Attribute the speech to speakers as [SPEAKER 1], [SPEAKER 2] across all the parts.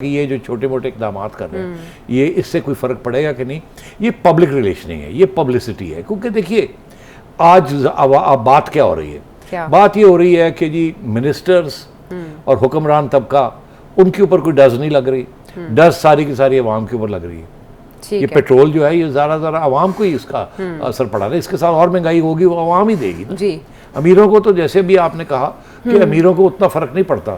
[SPEAKER 1] कि ये जो छोटे मोटे इकदाम कर रहे हैं ये इससे कोई फ़र्क पड़ेगा कि नहीं। ये पब्लिक रिलेशनिंग है, ये पब्लिसिटी है। क्योंकि देखिए आज अब बात क्या हो रही है, बात ये हो रही है कि जी मिनिस्टर्स और हुक्मरान तबका उनके ऊपर कोई डज नहीं लग रही, डज सारी की सारी अवाम के ऊपर लग रही है। ये पेट्रोल जो है ये ज़रा अवाम को ही इसका असर पड़ा रहा है। इसके साथ और महंगाई होगी वो अवाम ही देगी जी। अमीरों को तो जैसे भी आपने कहा कि अमीरों को उतना फ़र्क नहीं पड़ता,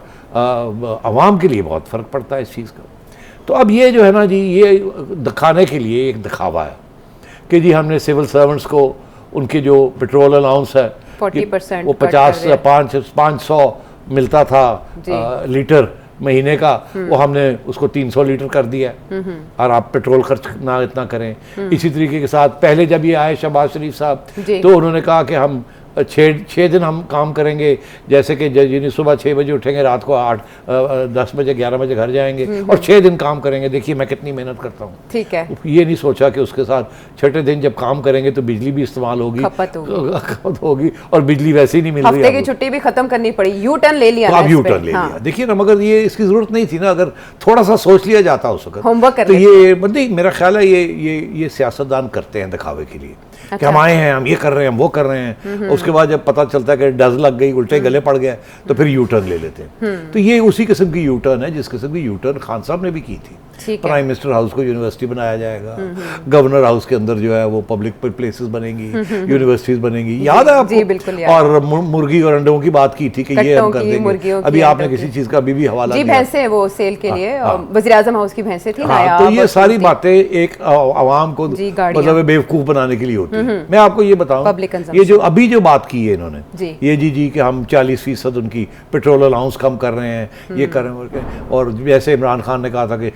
[SPEAKER 1] अवाम के लिए बहुत फ़र्क पड़ता है इस चीज़ का। तो अब ये जो है ना जी, ये दिखाने के लिए एक दिखावा है कि जी हमने सिविल सर्वेंट्स को उनके जो पेट्रोल अलाउंस है
[SPEAKER 2] 40%
[SPEAKER 1] वो 500 मिलता था लीटर महीने का, वो हमने उसको 300 लीटर कर दिया और आप पेट्रोल खर्च ना इतना करें। इसी तरीके के साथ पहले जब ये आए शहबाज शरीफ साहब तो उन्होंने कहा कि हम 6 दिन हम काम करेंगे, जैसे कि जिन्हें सुबह 6 बजे उठेंगे, रात को 10 बजे 11 बजे घर जाएंगे और 6 दिन काम करेंगे। देखिए मैं कितनी मेहनत करता हूँ। ठीक है, ये नहीं सोचा कि उसके साथ 6ठे दिन जब काम करेंगे तो बिजली भी इस्तेमाल होगी, खपत होगी और बिजली वैसे ही नहीं मिल रही।
[SPEAKER 2] हफ्ते की छुट्टी भी खत्म करनी पड़ी, यू टर्न ले लिया।
[SPEAKER 1] अब यू टर्न ले लिया। देखिए ना, मगर ये इसकी जरूरत नहीं थी ना, अगर थोड़ा सा सोच लिया जाता उस वक्त
[SPEAKER 2] होमवर्क
[SPEAKER 1] तो ये बंदे, मेरा ख्याल है ये सियासतदान करते हैं दिखावे के लिए कि हम आए हैं, हम ये कर रहे हैं, हम वो कर रहे हैं। उसके बाद जब पता चलता है कि डज लग गई, उल्टे गले पड़ गया, तो फिर यू टर्न ले लेते हैं। तो ये उसी किस्म की यू टर्न है जिस किस्म की यू टर्न खान साहब ने भी की थी। प्राइम मिनिस्टर हाउस को यूनिवर्सिटी बनाया जाएगा, गवर्नर हाउस के अंदर जो है वो पब्लिक प्लेसेस बनेंगी, यूनिवर्सिटीज बनेंगी, याद है आपको? और मुर्गी और अंडों की बात की थी कि ये हम कर देंगे। अभी आपने किसी चीज का अभी भी हवाला
[SPEAKER 2] दिया, भैंसे वो सेल के लिए वज़ीर आज़म हाउस की भैंसे थी।
[SPEAKER 1] तो ये सारी बातें एक आवाम को मतलब बेवकूफ बनाने के लिए होती है। मैं आपको ये बताऊं, ये जो अभी जो बात की है इन्होंने, ये जी कि हम 40% उनकी पेट्रोल अलाउंस कम कर रहे हैं, ये कर रहे हैं, और जैसे इमरान खान ने कहा था कि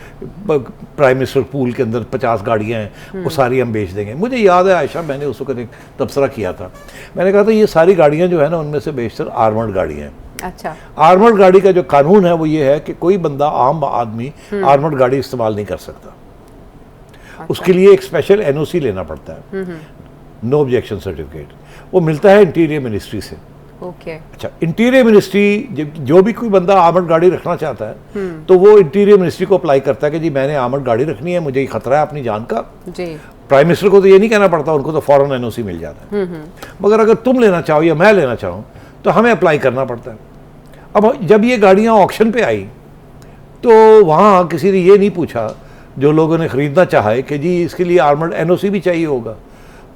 [SPEAKER 1] प्राइम मिनिस्टर पूल के अंदर 50 गाड़ियां हैं वो सारी हम बेच देंगे। मुझे याद है आयशा, मैंने उस वक्त एक तबसरा किया था, मैंने कहा था ये सारी गाड़ियां जो है ना उनमें से बेशतर आर्मर्ड गाड़ियां हैं। अच्छा, आर्मर्ड गाड़ी का जो कानून है वो ये है कि कोई बंदा, आम आदमी आर्मर्ड गाड़ी इस्तेमाल नहीं कर सकता। अच्छा। उसके लिए एक स्पेशल NOC लेना पड़ता है, नो ऑब्जेक्शन सर्टिफिकेट, वो मिलता है इंटीरियर मिनिस्ट्री से। अच्छा, इंटीरियर मिनिस्ट्री जो भी कोई बंदा आर्मर्ड गाड़ी रखना चाहता है तो वो इंटीरियर मिनिस्ट्री को अप्लाई करता है कि जी मैंने आर्मर्ड गाड़ी रखनी है, मुझे खतरा है अपनी जान का जी। प्राइम मिनिस्टर को तो ये नहीं कहना पड़ता, उनको तो फौरन NOC मिल जाता है। मगर अगर तुम लेना चाहो या मैं लेना चाहूँ तो हमें अप्लाई करना पड़ता है। अब जब ये गाड़ियाँ ऑक्शन पे आई तो वहाँ किसी ने ये नहीं पूछा, जो लोगों ने ख़रीदना चाहा कि जी इसके लिए आर्मर्ड NOC भी चाहिए होगा,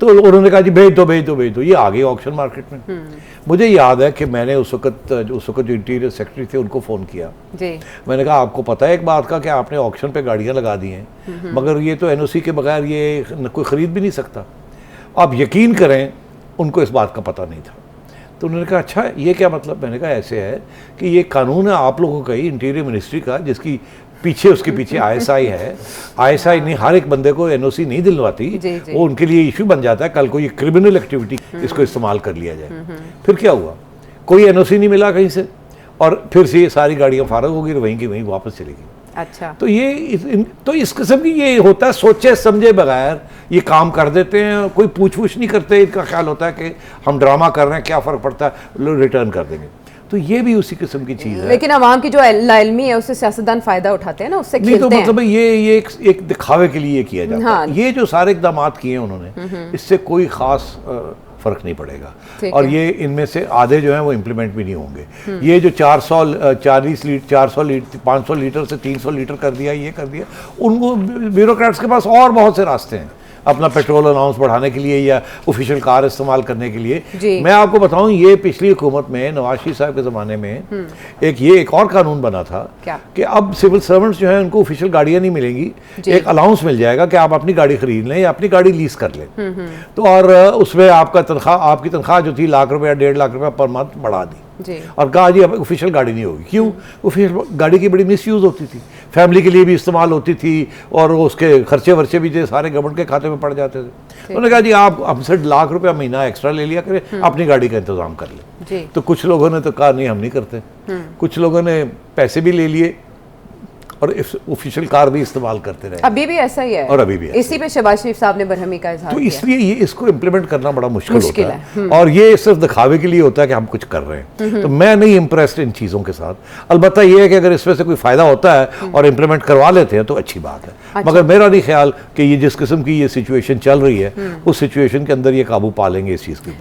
[SPEAKER 1] तो उन्होंने कहा जी भेज दो, ये आ गई ऑक्शन मार्केट में। मुझे याद है कि मैंने उस वक्त जो इंटीरियर सेक्रेटरी थे उनको फ़ोन किया जी। मैंने कहा आपको पता है एक बात का कि आपने ऑक्शन पे गाड़ियां लगा दी हैं, मगर ये तो NOC के बगैर ये कोई ख़रीद भी नहीं सकता। आप यकीन करें उनको इस बात का पता नहीं था। तो उन्होंने कहा अच्छा ये क्या मतलब? मैंने कहा ऐसे है कि ये कानून है आप लोगों का ही, इंटीरियर मिनिस्ट्री का, जिसकी पीछे उसके पीछे ISI है। ISI नहीं हर एक बंदे को NOC नहीं दिलवाती, वो उनके लिए इशू बन जाता है, कल को ये क्रिमिनल एक्टिविटी इसको इस्तेमाल कर लिया जाए। फिर क्या हुआ, कोई NOC नहीं मिला कहीं से, और फिर से ये सारी गाड़ियाँ फारग होगी और वहीं की वहीं वापस चलेगी। अच्छा, तो इस किस्म की ये होता है, सोचे समझे बगैर ये काम कर देते हैं, कोई पूछ नहीं करते। इनका ख्याल होता है कि हम ड्रामा कर रहे हैं, क्या फ़र्क पड़ता है, लोग रिटर्न कर देंगे। तो ये भी उसी किस्म की चीज़ है।
[SPEAKER 2] लेकिन आवाम की जो लाइल्मी है उससे सियासतदान फायदा उठाते हैं ना, उससे
[SPEAKER 1] नहीं, तो मतलब ये एक दिखावे के लिए किया जाता है। ये जो सारे इकदाम किए हैं उन्होंने, इससे कोई ख़ास फ़र्क नहीं पड़ेगा, और ये इनमें से आधे जो हैं वो इम्प्लीमेंट भी नहीं होंगे। ये जो 440 लीटर 400 लीटर 500 लीटर से 300 लीटर कर दिया, ये कर दिया, उनको ब्यूरोक्रेट्स के पास और बहुत से रास्ते हैं अपना पेट्रोल अलाउंस बढ़ाने के लिए या ऑफिशियल कार इस्तेमाल करने के लिए। मैं आपको बताऊं, ये पिछली हुकूमत में नवाज शरीफ साहब के ज़माने में एक और कानून बना था कि अब सिविल सर्वेंट्स जो हैं उनको ऑफिशियल गाड़ियां नहीं मिलेंगी, एक अलाउंस मिल जाएगा कि आप अपनी गाड़ी खरीद लें या अपनी गाड़ी लीज कर लें। तो और उसमें आपकी तनख्वाह जो थी लाख रुपया 1.5 लाख रुपया पर मंथ बढ़ा दी और कहा जी अब ऑफिशियल गाड़ी नहीं होगी। क्यों? ऑफिशियल गाड़ी की बड़ी मिसयूज़ होती थी, फैमिली के लिए भी इस्तेमाल होती थी और उसके खर्चे वर्चे भी जो सारे गवर्नमेंट के खाते में पड़ जाते थे। उन्होंने कहा जी आप हमसे लाख रुपया महीना एक्स्ट्रा ले लिया करें, अपनी गाड़ी का इंतज़ाम कर लें। तो कुछ लोगों ने तो कहा नहीं हम नहीं करते, कुछ लोगों ने पैसे भी ले लिए और ऑफिशियल कार भी इस्तेमाल करते रहे।
[SPEAKER 2] अभी भी ऐसा ही है,
[SPEAKER 1] और अभी भी
[SPEAKER 2] इसी पे शहबाज शरीफ साहब ने बरहमी का इजहार
[SPEAKER 1] तो
[SPEAKER 2] किया।
[SPEAKER 1] इसलिए ये इसको इम्प्लीमेंट करना बड़ा मुश्किल होता है और ये सिर्फ दिखावे के लिए होता है कि हम कुछ कर रहे हैं। तो मैं नहीं इम्प्रेस्ड इन चीज़ों के साथ। अलबत्ता ये है कि अगर इसमें से कोई फ़ायदा होता है और इम्प्लीमेंट करवा लेते हैं तो अच्छी बात है।
[SPEAKER 2] अच्छा।
[SPEAKER 1] मगर मेरा नहीं ख्याल कि ये जिस किस्म की ये सिचुएशन चल रही है उस सिचुएशन के अंदर ये काबू पा लेंगे इस चीज़ के ऊपर।